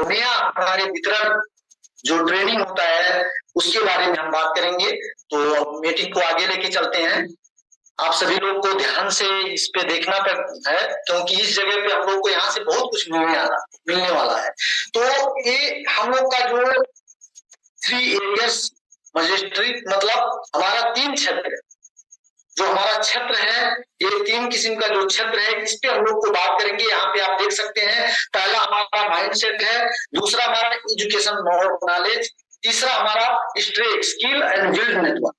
नया हमारे वितरण जो ट्रेनिंग होता है उसके बारे में हम बात करेंगे। तो मीटिंग को आगे लेके चलते हैं। आप सभी लोग को ध्यान से इस पे देखना है, क्योंकि इस जगह पे हम लोग को यहाँ से बहुत कुछ मिलने वाला है। तो ये हम लोग का जो 3 एरियर्स मजिस्ट्रेट मतलब हमारा 3 क्षेत्र है। जो हमारा क्षेत्र है ये 3 किस्म का जो क्षेत्र है इस पे हम लोग को बात करेंगे। यहाँ पे आप देख सकते हैं, पहला हमारा माइंडसेट है, दूसरा हमारा एजुकेशन नॉलेज, तीसरा हमारा straight skill and build network.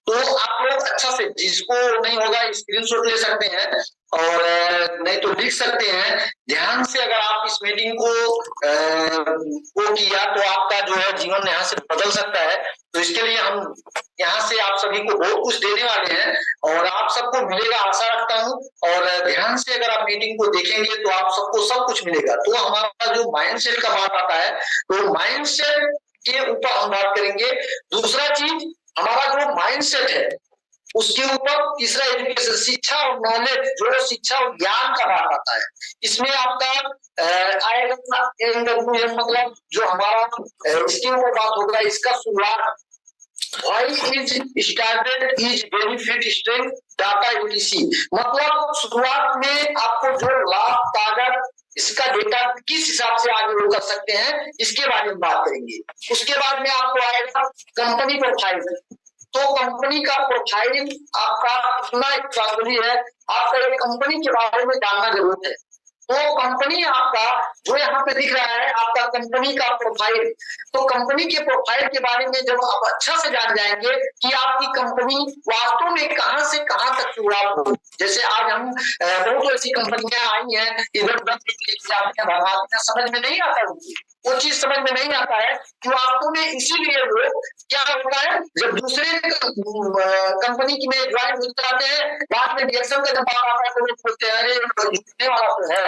तो आप लोग अच्छा से, जिसको नहीं होगा स्क्रीनशॉट ले सकते हैं और नहीं तो लिख सकते हैं। ध्यान से अगर आप इस मीटिंग को किया तो आपका जो है जीवन यहाँ से बदल सकता है। तो इसके लिए हम यहाँ से आप सभी को बहुत कुछ देने वाले हैं और आप सबको मिलेगा, आशा रखता हूँ। और ध्यान से अगर आप मीटिंग को देखेंगे तो आप सबको सब कुछ मिलेगा। तो हमारा जो माइंडसेट का बात आता है तो माइंडसेट के ऊपर हम बात करेंगे। दूसरा चीज हमारा जो माइंडसेट है उसके ऊपर, तीसरा एजुकेशन शिक्षा और नॉलेज, जो शिक्षा और ज्ञान का बात आता है। इसमें आपका आएगा एनडब्ल्यूएम मतलब जो हमारा इसके ऊपर बात होगा। इसका शुरुआत Why is started is benefit strength data etc मतलब शुरुआत में आपको जो लाभ ताकत इसका डेटा किस हिसाब से आगे वो कर सकते हैं इसके बारे में बात करेंगे। उसके बाद में आपको आएगा कंपनी प्रोफाइल। तो कंपनी का प्रोफाइल आपका कितना एक्स्ट्राऑर्डिनरी है, आपका एक कंपनी के बारे में जानना जरूरत है। तो कंपनी आपका जो यहाँ पे दिख रहा है आपका कंपनी का प्रोफाइल। तो कंपनी के प्रोफाइल के बारे में जब आप अच्छा से जान जाएंगे कि आपकी कंपनी वास्तव में कहां से कहां तक शुरुआत हो। जैसे आज हम बहुत ऐसी कंपनियां आई हैं इधर उधर समझ में नहीं आता, वो चीज समझ में नहीं आता है कि वास्तव में इसीलिए वो क्या होता है जब दूसरे कंपनी में ज्वाइन हो जाते हैं, बाद में रिएक्शन का जब बात आता है तो लोग बोलते हैं अरे जुड़ने वाला तो है।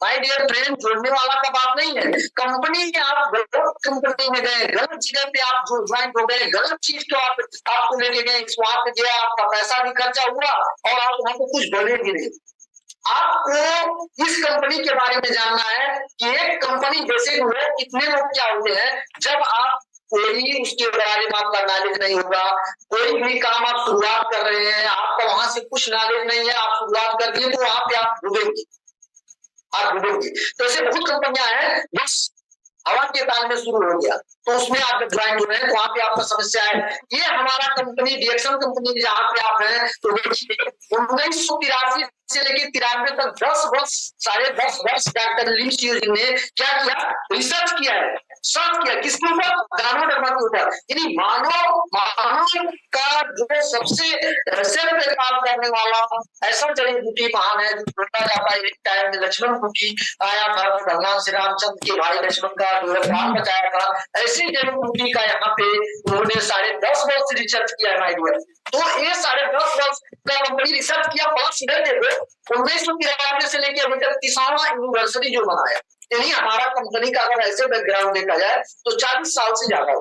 माय डियर फ्रेंड, जुड़ने वाला का बात नहीं है। कंपनी में आप गलत कंपनी में गए, गलत जगह पे आप जो ज्वाइन हो गए, गलत चीज को आपको लेके गए, वहां पे गया, आपका पैसा भी खर्चा हुआ और आप वहां को कुछ बनेगी नहीं। आपको इस कंपनी के बारे में जानना है कि एक कंपनी जैसे लोग कितने लोग क्या होते हैं। जब आप कोई उसके बारे में आपका नॉलेज नहीं होगा, कोई भी काम आप शुरुआत कर रहे हैं, आपका वहां से कुछ नॉलेज नहीं है, आप शुरुआत कर दिए तो वहां पे आप डूबेंगे, आप डूबेंगे। तो ऐसे बहुत कंपनियां हैं बस हवा के ताल में शुरू हो गया तो उसमें आप जब ज्वाइन हो रहे हैं तो वहां पे आपका समस्या है। ये हमारा कंपनी रिएक्शन कंपनी जहाँ पे आप हैं तो 1983 से लेकर 93 तक 10 वर्ष, 10.5 वर्ष डॉक्टर लिम्स ने क्या किया, रिसर्च किया है। सर्च किया किसके ऊपर, दानव के ऊपर। यानी मानव का जो सबसे सेल्फ पे काम करने वाला ऐसा जड़ी बूटी महान है जो बोला जाता है। एक टाइम में लक्ष्मण बूटी आया था, भगवान श्री रामचंद्र के भाई लक्ष्मण का जो प्राण बचाया था। ऐसी जड़ी बूटी का यहाँ पे उन्होंने 10.5 वर्ष रिसर्च किया है। तो ये 10.5 वर्ष का कंपनी रिसर्च किया, प्लस इधर देखो 1993 से लेकर अभी तक 30वां एनिवर्सरी जो मनाया। यानी हमारा कंपनी का अगर ऐसे बैकग्राउंड देखा जाए तो 40 साल से ज्यादा हो।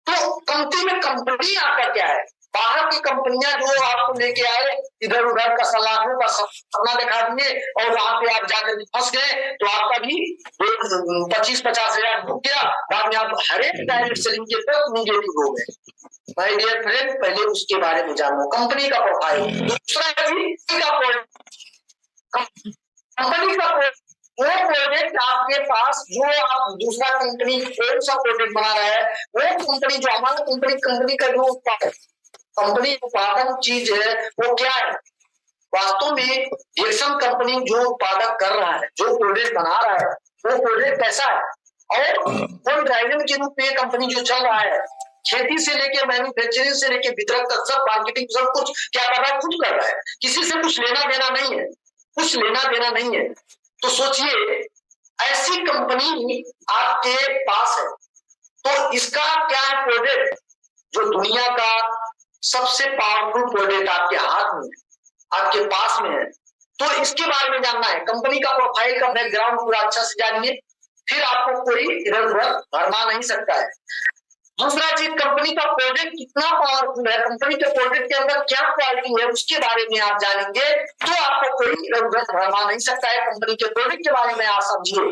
तो कंपनी में कंपनी आपका क्या है, बाहर की कंपनियां जो आपको लेके आए इधर उधर का सलाहों का सपना दिखा दिए और वहां पे आप जाकर फंस गए तो आपका भी 25-50 हजार डूब गया। बाद में आप हर एक डायरेक्ट सेलिंग के तरफ निगेटिव हो गए। माय डियर फ्रेंड, पहले उसके बारे में जानो, कंपनी का प्रोफाइल। दूसरा कंपनी का वो प्रोजेक्ट आपके पास जो आप दूसरा कंपनी कौन सा प्रोजेक्ट बना रहा है, वो कंपनी जो हमारा कंपनी का जो उत्पादन कंपनी उत्पादन चीज है वो क्या है। वास्तव में रिएक्शन कंपनी जो उत्पादक कर रहा है, जो प्रोजेक्ट बना रहा है, वो प्रोजेक्ट कैसा है और कौन ड्राइवर के रूप में कंपनी जो चल रहा है। खेती से लेके मैन्युफैक्चरिंग से लेके वितरक तक सब मार्केटिंग सब कुछ क्या कर रहा है, खुद कर रहा है। किसी से कुछ लेना देना नहीं है, कुछ लेना देना नहीं है। तो सोचिए ऐसी कंपनी आपके पास है तो इसका क्या है प्रोजेक्ट, जो दुनिया का सबसे पावरफुल प्रोजेक्ट आपके हाथ में, आपके पास में है। तो इसके बारे में जानना है। कंपनी का प्रोफाइल का बैकग्राउंड पूरा अच्छा से जानिए, फिर आपको कोई इधर उधर भरमा नहीं सकता है। दूसरा चीज, कंपनी का प्रोजेक्ट कितना पावरफुल है, कंपनी के प्रोजेक्ट के अंदर क्या क्वालिटी है, उसके बारे में आप जानेंगे तो आपको कोई इधर उधर भरमा नहीं सकता है। कंपनी के प्रोजेक्ट के बारे में आप समझिए।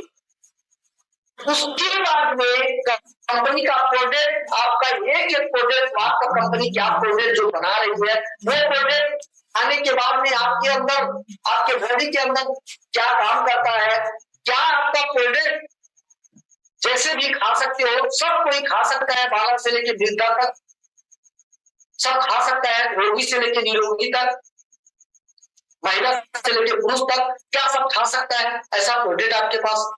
उसके बाद में कंपनी का प्रोडक्ट, आपका एक एक प्रोडक्ट, आपका कंपनी क्या प्रोडक्ट जो बना रही है वो प्रोडक्ट आने के बाद में आपके अंदर, आपके बॉडी के अंदर क्या काम करता है, क्या आपका प्रोडक्ट जैसे भी खा सकते हो, सब कोई खा सकता है, बालक से लेकर वृद्धा तक सब खा सकता है, रोगी से लेकर निरोगी तक, महिला से लेकर पुरुष तक, क्या सब खा सकता है ऐसा प्रोडक्ट आपके पास।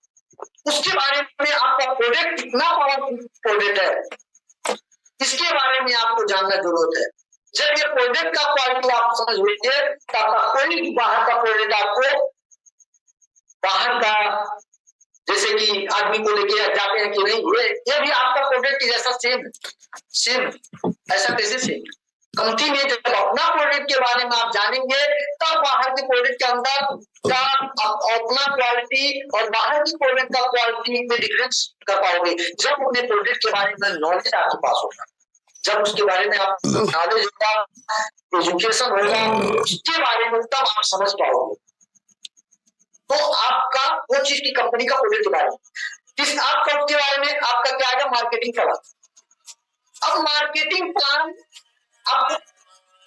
उसके बारे में आपका प्रोडक्ट कितना पावरफुल प्रोडक्ट है, इसके बारे में आपको जानना जरूरत है। जब ये प्रोडक्ट का क्वालिटी आप समझ लीजिए तो आपका कोई बाहर का प्रोडक्ट आपको, बाहर का जैसे कि आदमी को लेके जाते हैं कि नहीं ये भी आपका प्रोडक्ट जैसा सेम ऐसा कैसे सेम। कंपनी में जब अपना प्रोडक्ट के बारे में आप जानेंगे तब बाहर के प्रोडक्ट के अंदर का अपना क्वालिटी और बाहर की प्रोडक्ट का क्वालिटी में डिफरेंस कर पाओगे। जब अपने प्रोडक्ट के बारे में नॉलेज आपके पास होगा, जब उसके बारे में आप नॉलेज होगा, एजुकेशन होगा, उसके बारे में तब आप समझ पाओगे। तो आपका वो चीज की कंपनी का प्रोडक्ट के बारे में, आपका उसके बारे में आपका क्या है, मार्केटिंग प्लान। अब मार्केटिंग प्लान, आपको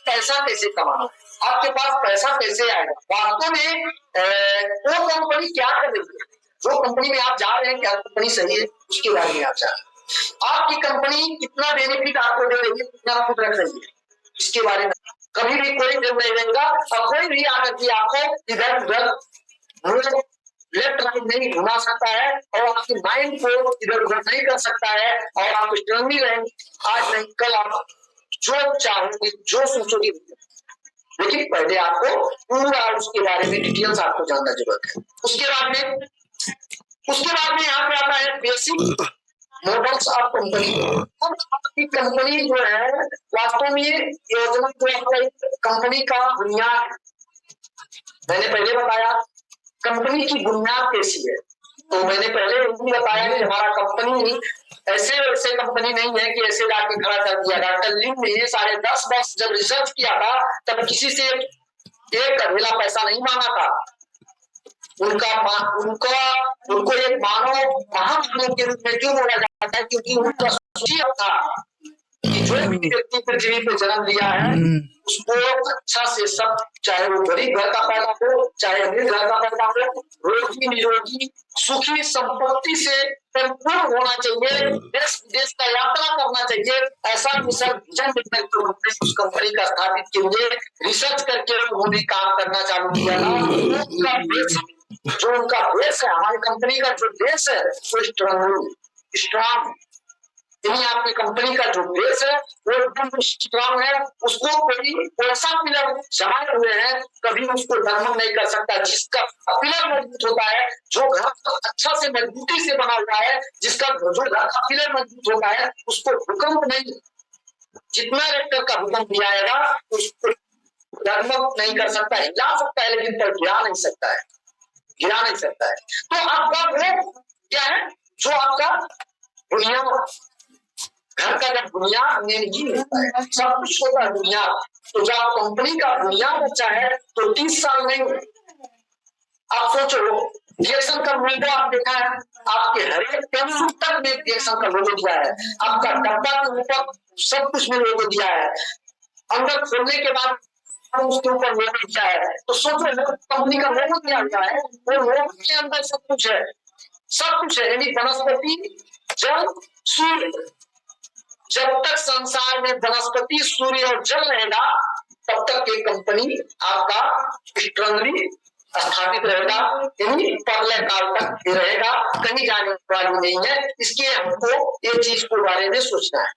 पैसा कैसे कमाना, आपके पास पैसा कैसे आएगा, वास्तव में वो कंपनी क्या कर रही है, जो कंपनी में आप जा रहे हैं क्या कंपनी सही है, उसके बारे में आप जान, आपकी कंपनी कितना बेनिफिट आपको दे रही है, कितना खुद रख रही है, इसके बारे में कभी भी कोई जब नहीं रहेगा। और कोई भी आकर के आपको इधर उधर लेफ्ट राइट नहीं घुमा सकता है और आपके माइंड को इधर उधर नहीं कर सकता है और आप स्ट्रांगली रहेंगे, आज नहीं कल आप जो चाहोगे जो सोचोगे। लेकिन पहले आपको पूरा उसके बारे में डिटेल्स आपको जानना जरूरत है। उसके बाद में यहाँ पे आता है बेसिक मॉडल्स ऑफ कंपनी। अब आपकी कंपनी जो है वास्तव में योजना जो आपका कंपनी का बुनियाद, मैंने पहले बताया कंपनी की बुनियाद कैसी है, तो मैंने पहले यही बताया कि हमारा कंपनी ऐसे वैसे कंपनी नहीं है कि ऐसे जाके खड़ा कर दिया। डॉक्टर लिन ने 10.5 वर्ष जब रिसर्च किया था तब किसी से एक करोड़ पैसा नहीं मांगा था। उनको एक मानव महामानव के रूप में क्यों बोला जाता है, क्योंकि उनका सोच था कि जो भी व्यक्ति पृथ्वी पे जन्म लिया है उसको अच्छा से सब, चाहे वो गरीब घर का पैदा हो चाहे अमीर घर का पैदा हो, रोगी निरोगी सुखी संपत्ति से परिपूर्ण होना चाहिए, देश विदेश का यात्रा करना चाहिए, ऐसा मिशन विजन उस कंपनी का स्थापित किए, रिसर्च करके उन्होंने काम करना चालू किया था। जो उनका बेस है, हमारी कंपनी का जो बेस है वो स्ट्रांग, यही आपकी कंपनी का जो बेस है वो एकदम स्ट्रांग है, उसको कोई ऐसा पिलर जमाए हुए हैं कभी उसको डरमन नहीं कर सकता। जिसका पिलर मजबूत होता है, जो घर अच्छा से मजबूती से बना हुआ है, जिसका जो घर का पिलर मजबूत होता है उसको भूकंप नहीं, जितना रेक्टर का भूकंप भी आएगा उसको डरमन नहीं कर सकता, हिला सकता है लेकिन पर गिरा नहीं सकता है, गिरा नहीं सकता है। तो आपका वो क्या है, जो आपका बुनियाद, घर का जब बुनियाद नहीं होता है सब कुछ होता है बुनियाद। तो जब कंपनी का बुनियाद अच्छा है तो 30 साल नहीं, आप सोचो रिएक्शन का लोगो आप देखा है, आपके हर एक पेंसिल तक में रिएक्शन का लोगो दिया है, आपका डब्बा के ऊपर सब कुछ में लोगो दिया है, अंदर खोलने के बाद उसके ऊपर लोगो दिया है। तो सोचो कंपनी का लोगो दिया गया है, वो लोगो के अंदर सब कुछ है, सब कुछ है, यानी वनस्पति जल सूर्य, जब तक संसार में वनस्पति सूर्य और जल रहेगा तब तक ये कंपनी आपका स्ट्रांगली स्थापित रहेगा, यानी पगले काल तक रहेगा, कहीं जाने वाली नहीं है। इसके हमको ये चीज के बारे में सोचना है,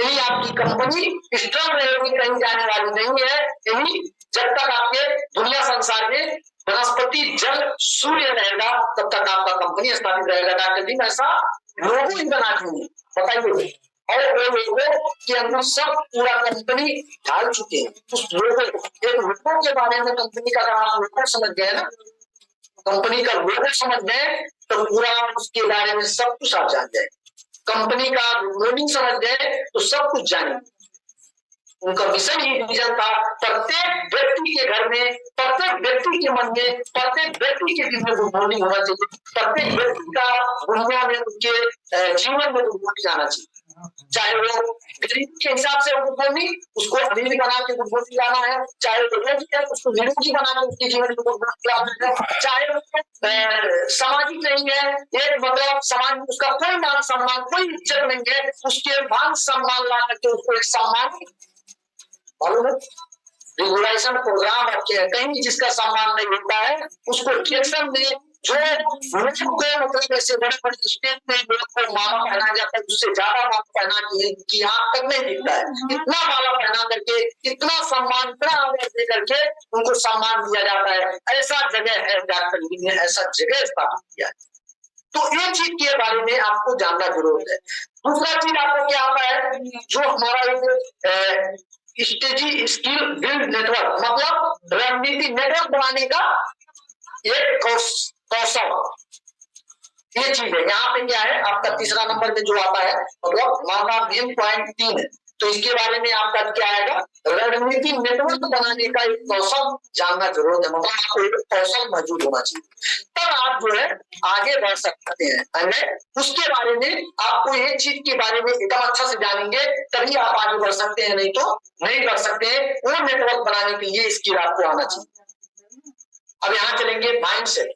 यानी आपकी कंपनी स्ट्रांग रहेगी, कहीं जाने वाली नहीं है, यानी जब तक आपके दुनिया संसार में वनस्पति जल सूर्य रहेगा तब तक आपका कंपनी स्थापित रहेगा। डॉक्टर जी ऐसा लोगो ही बना देंगे, बताइए, और लोगों के अंदर सब पूरा कंपनी ढाल चुके हैं। उस लोगों के बारे में कंपनी का अगर आप लोगों समझ गए ना, कंपनी का लोगो समझ गए तो पूरा उसके बारे में सब कुछ आप जान जाए। कंपनी का लोडिंग समझ गए तो सब कुछ जानेंगे। उनका मिशन ही विजन था प्रत्येक व्यक्ति के घर में, प्रत्येक व्यक्ति के मन में, प्रत्येक व्यक्ति के दिल में गुड मॉर्निंग होना चाहिए, प्रत्येक व्यक्ति का दुनिया में, उनके जीवन में गुड मॉर्निंग आना चाहिए। चाहे वो गरीब के हिसाब से गुड मॉर्निंग उसको अमीर बना के गुड मॉर्निंग लाना है, चाहे वो निरोगी है उसको निरोगी बना के उसके जीवन में गुड मॉर्निंग लाना है, चाहे वो सामाजिक नहीं है, एक मतलब समाज में उसका कोई मान सम्मान, कोई इज्जत नहीं है, उसके मान सम्मान ला करके उसको एक सम्मान मालूम है। रेगुलेशन प्रोग्राम कहीं जिसका सम्मान नहीं होता है उसको रिएक्शन में जो मतलब ऐसे बड़े बड़े स्टेट में लोग को माला पहनाया जाता है, उससे ज्यादा माला पहना कि यहाँ तक नहीं दिखता है, इतना माला पहना करके, इतना सम्मान, इतना आदर दे करके उनको सम्मान दिया जाता है। ऐसा जगह है डॉक्टर ली ने ऐसा जगह स्थापित किया है। तो ये चीज के बारे में आपको जानना जरूरत है। दूसरा चीज आपको क्या आता है, जो हमारा स्ट्रेटेजी स्किल बिल्ड नेटवर्क, मतलब रणनीति नेटवर्क बनाने का एक कौशल, ये चीज है। यहाँ पे क्या है आपका तीसरा नंबर में जो आता है, मतलब माना मेन पॉइंट 3 है, तो इसके बारे में आपका क्या आएगा, रणनीति नेटवर्क बनाने का एक कौशल जानना जरूरत है, मतलब आपको एक कौशल मौजूद होना चाहिए, तब आप जो है आगे बढ़ सकते हैं। उसके बारे में आपको एक चीज के बारे में एकदम अच्छा से जानेंगे तभी आप आगे बढ़ सकते हैं, नहीं तो नहीं बढ़ सकते हैं। वो नेटवर्क बनाने के लिए स्किल आपको आना चाहिए। अब यहाँ चलेंगे माइंडसेट,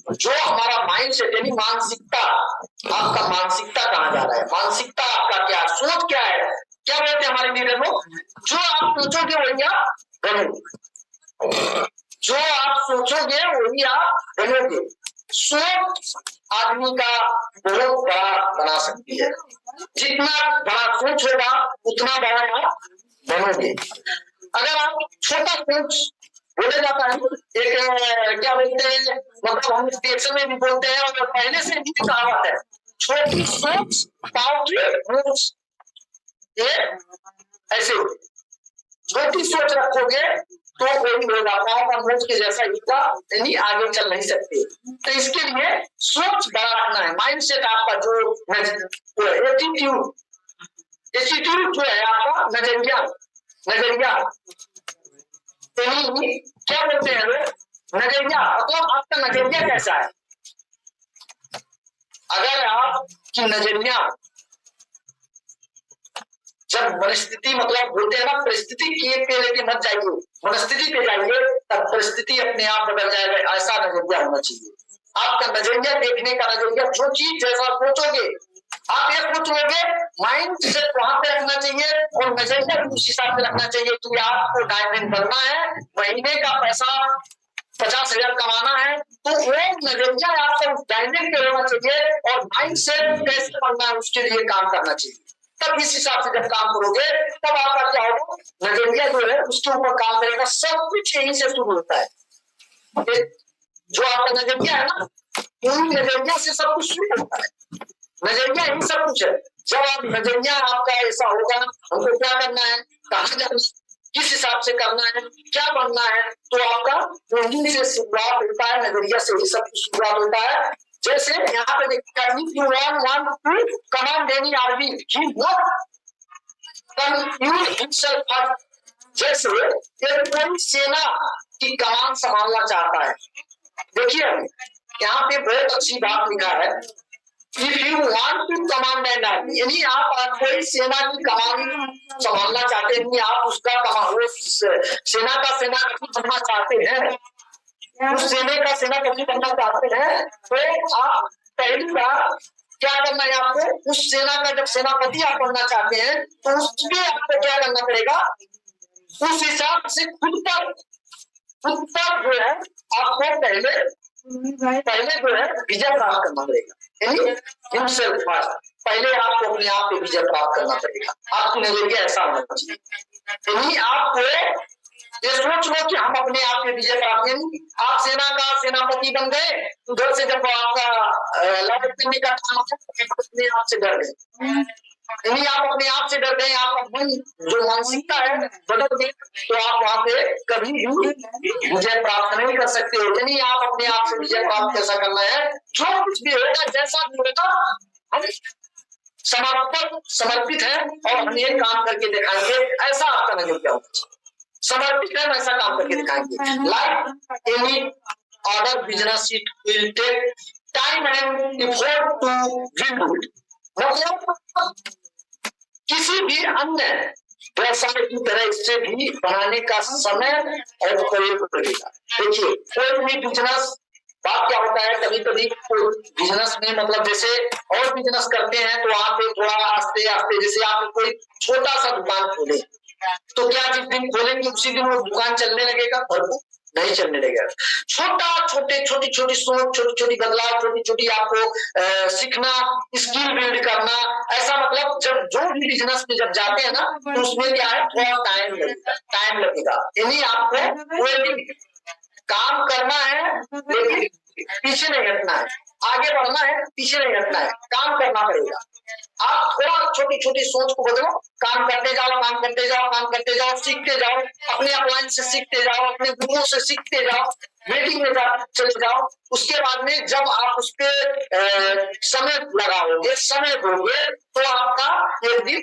जो हमारा माइंडसेट यानी मानसिकता, आपका मानसिकता कहाँ जा रहा है, मानसिकता आपका क्या, सोच क्या है, क्या बोलते हैं हमारे लीडर लोग, जो आप सोचोगे वही आप बनोगे, जो आप सोचोगे वही आप बनोगे। सोच आदमी का बहुत बड़ा बना सकती है, जितना बड़ा सोच होगा उतना बड़ा आप बनोगे। अगर आप छोटा सोच बोला जाता है, एक क्या बोलते हैं, मतलब हम स्टेशन में भी बोलते हैं और पहले से भी कहावत है, छोटी सोच पाव की मूंछ, ये ऐसे छोटी सोच रखोगे तो कोई होगा, पाव का मूंछ के जैसा होगा, यानी आगे चल नहीं सकते। तो इसके लिए सोच बड़ा रखना है, माइंडसेट आपका जो एटीट्यूड, एटीट्यूड जो है आपका नजरिया, नजरिया क्या बोलते हैं लोग, नजरिया, मतलब आपका नजरिया कैसा है। अगर आपकी नजरिया, जब परिस्थिति मतलब बोलते हैं ना, परिस्थिति पे लेके मत जाइए, मनस्थिति पे जाइए, तब परिस्थिति अपने आप बदल जाएगा, ऐसा नजरिया होना चाहिए। आपका नजरिया, देखने का नजरिया, जो चीज जैसा सोचोगे आप ये सोच लोगे, माइंड सेट वहां पे रखना चाहिए और नजरिया भी उस हिसाब से रखना चाहिए कि आपको डायमंड बनना है, महीने का पैसा 50,000 कमाना है, तो वो नजरिया आपका उस डायमंड पे होना चाहिए और माइंड सेट कैसे बनना है उसके लिए काम करना चाहिए। तब इस हिसाब से जब काम करोगे तब आपका क्या होगा, नजरिया जो है उसके ऊपर काम करेगा। सब कुछ यहीं से शुरू होता है, जो आपका नजरिया है ना, पूरी नजरिया से सब कुछ शुरू होता है, नजरिया ही सब कुछ है। जब आप नजरिया आपका ऐसा होगा, हमको क्या करना है, कहाँ जाना, किस हिसाब से करना है, क्या बनना है, तो आपका पूंजी से शुरुआत होता है, नजरिया से ही सब कुछ शुरुआत होता है। जैसे यहाँ पे देखिए, कमांड एनी आर्मी, जैसे कोई सेना की कमान संभालना चाहता है। देखिए यहाँ पे बहुत अच्छी बात लिखा है, If you want to command an army, यानी आप कोई सेना की कमान संभालना चाहते हैं, आप उसका सेना का सेनापति बनना चाहते हैं, उस सेना का सेनापति बनना चाहते हैं, तो आप पहली बार क्या करना है, आपको उस सेना का जब सेनापति आप बनना चाहते हैं तो उसमें आपको क्या करना पड़ेगा, उस हिसाब से खुद पर जो है आपको पहले जो है विजय प्राप्त करना पड़ेगा, पहले आपको अपने आप पे विजय प्राप्त करना पड़ेगा। आपकी नजरिया ऐसा होना चाहिए, यानी आपको ये सोच लो कि हम अपने आप पे विजय प्राप्त, यानी आप सेना का सेनापति बन गए, उधर से जब आपका लड़ाई करने का काम अपने आप से डर गए, यानी आप अपने आप से डर गए, आप अपनी जो मानसिकता है बदल गई, तो आप वहां पे कभी भी विजय प्राप्त नहीं कर सकते हो। यानी आप अपने आप से विजय प्राप्त कैसा करना है, जो कुछ भी होगा, जैसा भी होगा, हम समर्पित है और हम ये काम करके दिखाएंगे, ऐसा आपका नजरिया होगा। समर्पित है, ऐसा काम करके दिखाएंगे। Like any other business it will take time and effort to build it. मतलब किसी भी अन्य व्यवसाय की तरह इससे भी बनाने का समय और प्रयोग लगेगा। देखिए कोई भी बिजनेस, बात क्या होता है, कभी कभी बिजनेस में मतलब जैसे और बिजनेस करते हैं तो आप थोड़ा आस्ते आस्ते, जैसे आप कोई छोटा सा दुकान खोले तो क्या जिस दिन खोलेंगे उसी दिन वो दुकान चलने लगेगा? भरपूर नहीं चलने लगेगा। छोटी छोटी सोच, छोटी छोटी बदलाव, छोटी छोटी आपको सीखना, स्किल बिल्ड करना, ऐसा मतलब जब जो भी बिजनेस में जब जाते हैं ना तो उसमें क्या है, थोड़ा टाइम लगेगा। यानी आपको कोई काम करना है लेकिन पीछे नहीं हटना है, आगे बढ़ना है, पीछे नहीं हटना है, काम करना पड़ेगा। आप थोड़ा छोटी छोटी सोच को बदलो, काम करते जाओ, काम करते जाओ, काम करते जाओ, सीखते जाओ, अपने अपलाइन से सीखते जाओ, अपने गुरुओं से सीखते जाओ, मीटिंग में चले जाओ। उसके बाद में जब आप उस पर समय लगाओगे, समय दोगे तो आपका एक दिन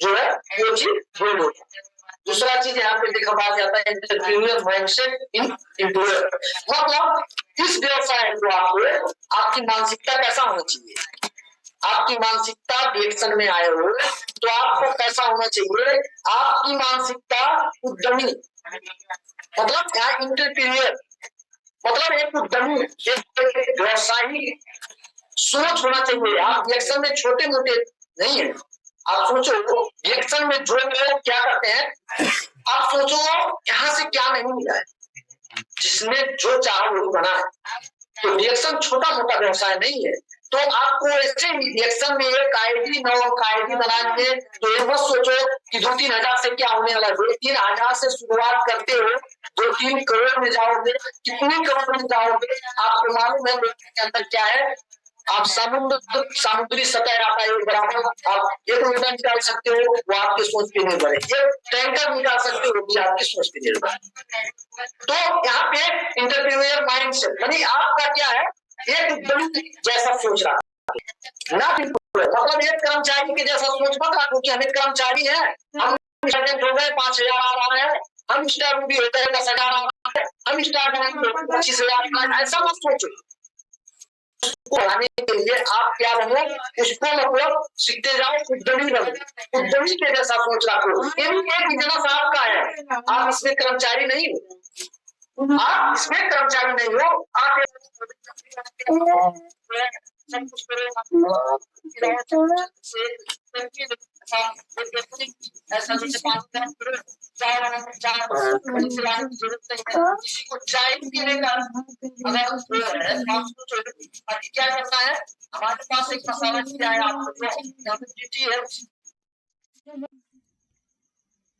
जो है वो चीज बिल्ड होगा। दूसरा चीज यहाँ पे देखा बात जाता है एंटरप्रेन्योर माइंडसेट इन एम्प्लॉयर। मतलब इस व्यवसाय को आपको, आपकी मानसिकता कैसा होना चाहिए, आपकी मानसिकता डायरेक्शन में आए हो तो आपको कैसा होना चाहिए, आपकी मानसिकता उद्यमी, मतलब क्या एंटरप्रेन्योर, मतलब एक उद्यमी, एक व्यवसायी सोच होना चाहिए। आप रिएक्शन में छोटे मोटे नहीं है। आप सोचो रिएक्शन में जो लोग क्या करते हैं, आप सोचो यहाँ से क्या नहीं मिला है, जिसने जो चाहा वो बना है। तो रिएक्शन छोटा मोटा व्यवसाय नहीं है। तो आपको ऐसे ही रिएक्शन में एक आईडी बना के तो ये मत सोचो कि 2-3 हजार से क्या होने वाला है। 2-3 हजार से शुरुआत करते हो, 2-3 करोड़ में जाओगे, कितने करोड़ में जाओगे आपको मालूम है। के अंदर क्या है, आप समुद्री सतह आता है बराबर, आप 1 मीटर निकाल सकते हो, वो आपकी सोच पे निर्भर है। 1 टैंकर निकाल सकते हो, वो भी आपकी सोच पे निर्भर है। तो यहाँ पे एंटरप्रेन्योर माइंडसेट यानी आपका क्या है, एक उद्यमी जैसा सोच रहा है ना, मतलब एक कर्मचारी के जैसा सोच मत रखो कि हम एक कर्मचारी है, हम हो गए 5,000 आ रहा है, हम स्टार भी होते हैं 10,000 आ रहा है, हम स्टार 25,000, ऐसा मत सोचो। उसको बढ़ाने के लिए आप क्या बनो, उसको मतलब सीखते जाओ, उद्यमी बनो, उद्यमी के जैसा सोच रखो। ये भी एक बिजनेस आपका है, आप इसमें कर्मचारी नहीं हो, आप इसमें कर्मचारी नहीं हो, आप किसी को चाय पीने का अगर क्या करना है, हमारे पास एक मसाला चाय आपको है